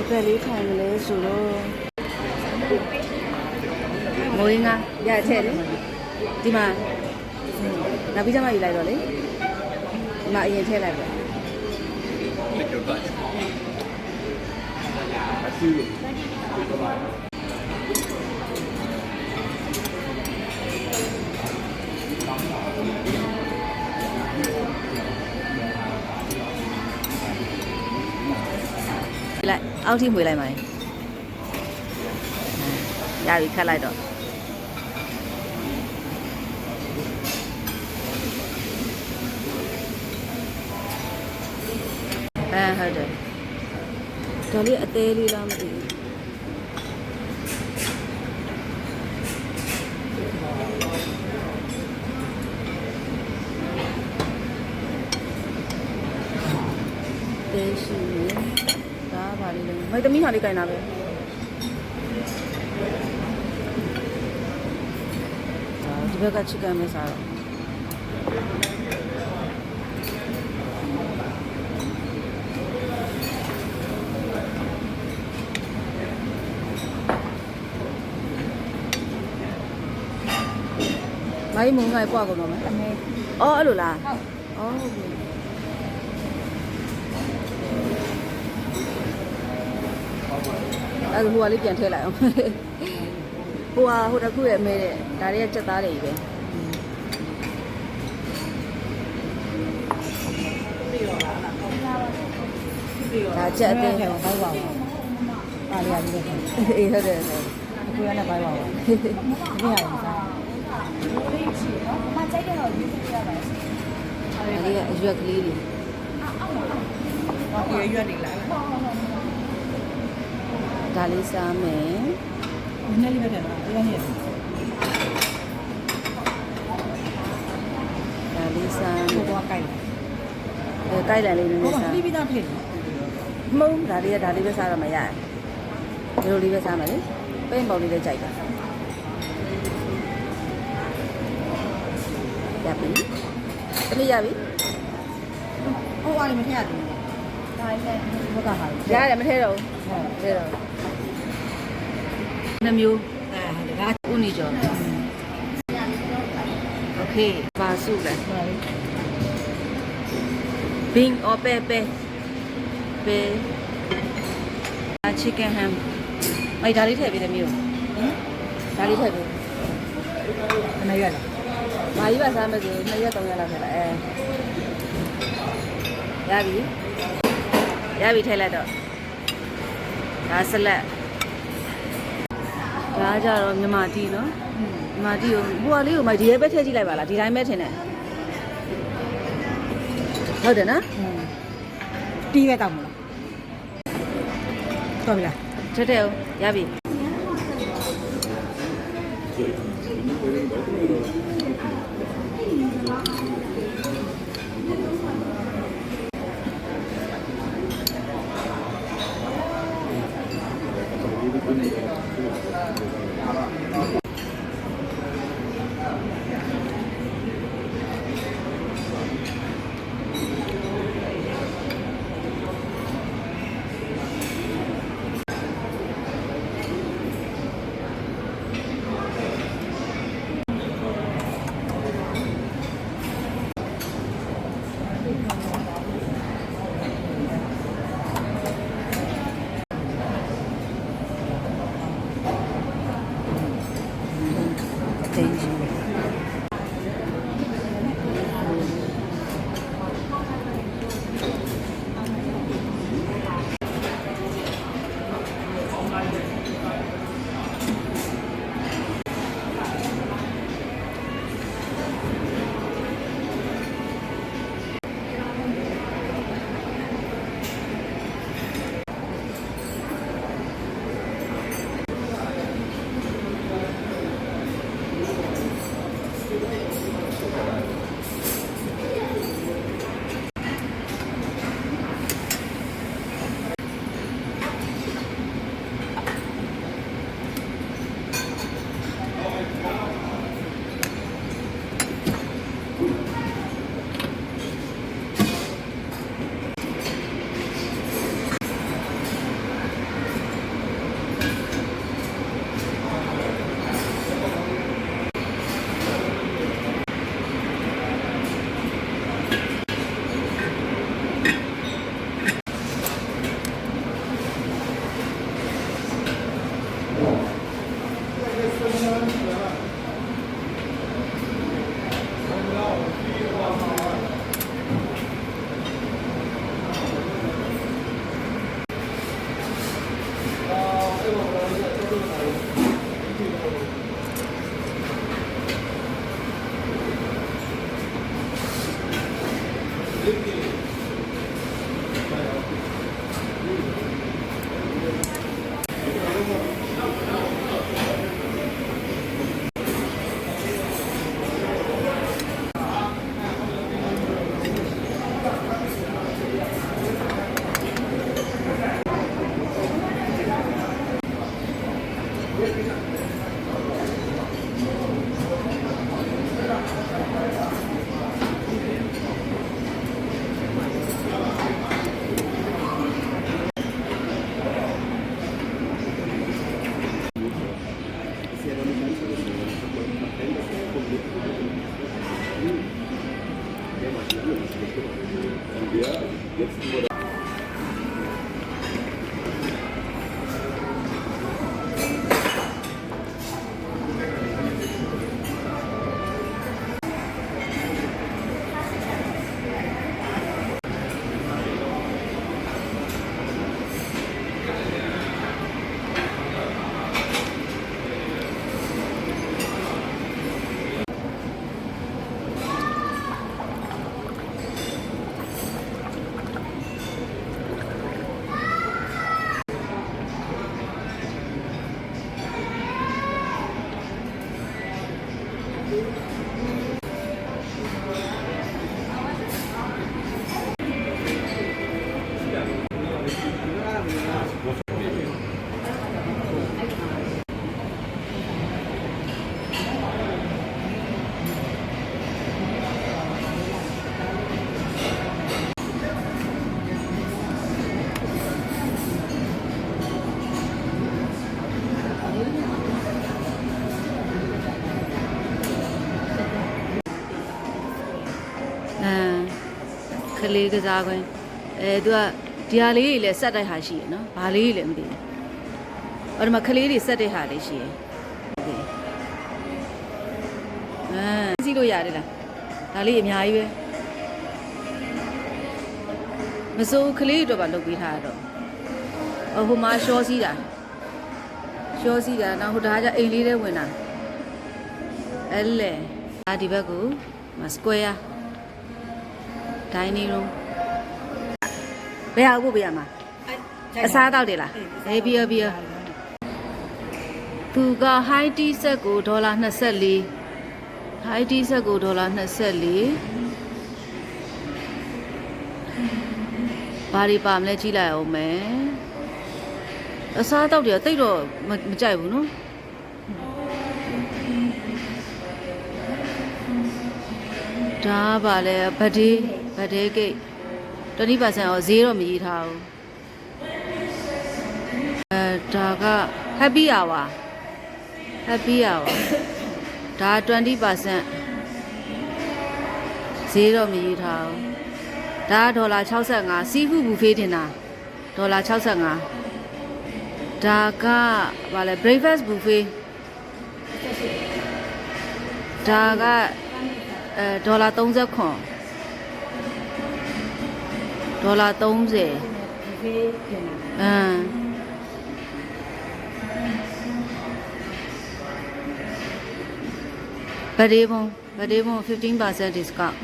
ဘယ်လေးထိုင်မလဲဆိုတော့မိုးငါရချက်လေဒီမှာနောက်ပြီးကျမယူလိုက်တော့လေဒီမှာအရင်ထည့်လိုက်ပဲလိုက်အောက်ထိမှွေလိုက်ပါရပြီခတ်လိုက်တော့ဟုတ်တယ်ဒါလေးအသေးလေးလားမသိဘူးတေးရှိတယ်ဒါပါလေးလုံးမိုက်သမီးဟာလေးကြိုင်တာပဲဒီဘက်ကချစ်ကမ်းမဲစားတော့မိုင်းမုံငိုင်ပွားကုန်တော့မယ်အမေအော်အဲ့လိုလားဟုတ်အော်ဟုတ်ပြီအဲ့ဒါဟိုကလေးပြန်ထည့်လိုက်အောင်ဟိုတစ်ခုရဲ့အမေတဲ့ဒါတွေကစက်သားတွေကြီးပဲဒါချက်အသေးထဲမှာပေါက်ပါအောင်အားရရတယ်အေးဟုတ်တယ်ဆိုအခုရလည်းပေါက်ပါအောင်ဒီနေ့ရတယ်စားမကြိုက်တဲ့တော့ရွေးပြရပါမယ်အဲ့ဒီကအရွက်ကလေးတွေအော်ရွက်တွေလာဒါလေးစားမယ်နည်းနည်းလေးပဲတယ်နော်အဲ့ဒါနေဒါလေးစားဟိုတော့ကြိုက်တယ်ကြိုက်တယ်လေးနည်းနည်းစားပြီးပြီးသားဖြစ်တယ်မုံဒါလေးပဲစားရမှာရတယ်ဒီလိုလေးပဲစားမယ်လေပိတ်ပေါက်လေးလည်းကြိုက်တာရပြီတမီးရပြီဟိုအားလည်းမထည့်ရသေးဘူးဒါလည်းဘုကဟာရတယ်မထည့်တော့ဘူးထည့်တော့နှမျိုးဒါကဥနီကျော်โอเคပါစုလိုက်ဘင်းအော်ပဲchicken ham အဲ့ဒါလေးထည့်ပေးတယ်မျိုးဒါလေးထည့်ပေးအနည်းရလားမာကြီးပါစားမယ်ဆို2ရက်3ရက်လောက်ထည့်လိုက်ရပြီထည့်လိုက်တော့ဒါဆလက်ဒါကြတော့မြန်မာတီနော်မြန်မာတီကိုဟိုဟာလေးကိုမဒီရဲပဲထည့်ကြည့်လိုက်ပါလားဒီတိုင်းပဲထင်တယ်ဟုတ်တယ်နော်တီးပဲတောက်မလားတော်ပြီလားထည့်အောင်ရပြီ ကလေးကစားခွင့်သူကဒီဟာလေးတွေလည်းစက်တိုက်ဟာရှိရနော်ဘာလေးတွေလည်းမသိဘူးအော်ဒီမှာကလေးတွေစက်တဲ့ဟာလေးရှိရစီးလို့ရတယ်လားဒါလေးအများကြီးပဲမစိုးကလေးတွေတော့ပါလုပ်ပေးထားရတော့ဟိုမှာရှောစီးတာနောက်ဟိုဒါကအိမ်လေးထဲဝင်တာအဲ့လေဒီဘက်ကိုစကွဲယာdining room ဘယ်ဟာကိုပြရမှာအစားတောက်တယ်လားအေးပြီးရောသူက high tea set ကို$24 high tea set ကို$24ဘာတွေပါမလဲကြည့်လိုက်အောင်မယ်အစားတောက်တယ်တိတ်တော့မကြိုက်ဘူးနော်ဒါပါလေဗဒေးဂိတ်20%ရောဈေးတော့မရေးထားဘူးဒါက happy hour ဒါ20%ဈေးတော့မရေးထားဘူးဒါ$65 seafood buffet တင်တာ$65ဒါကဘာလဲ breakfast buffet ဒါက$30ဗဒေးဘုံ15% discount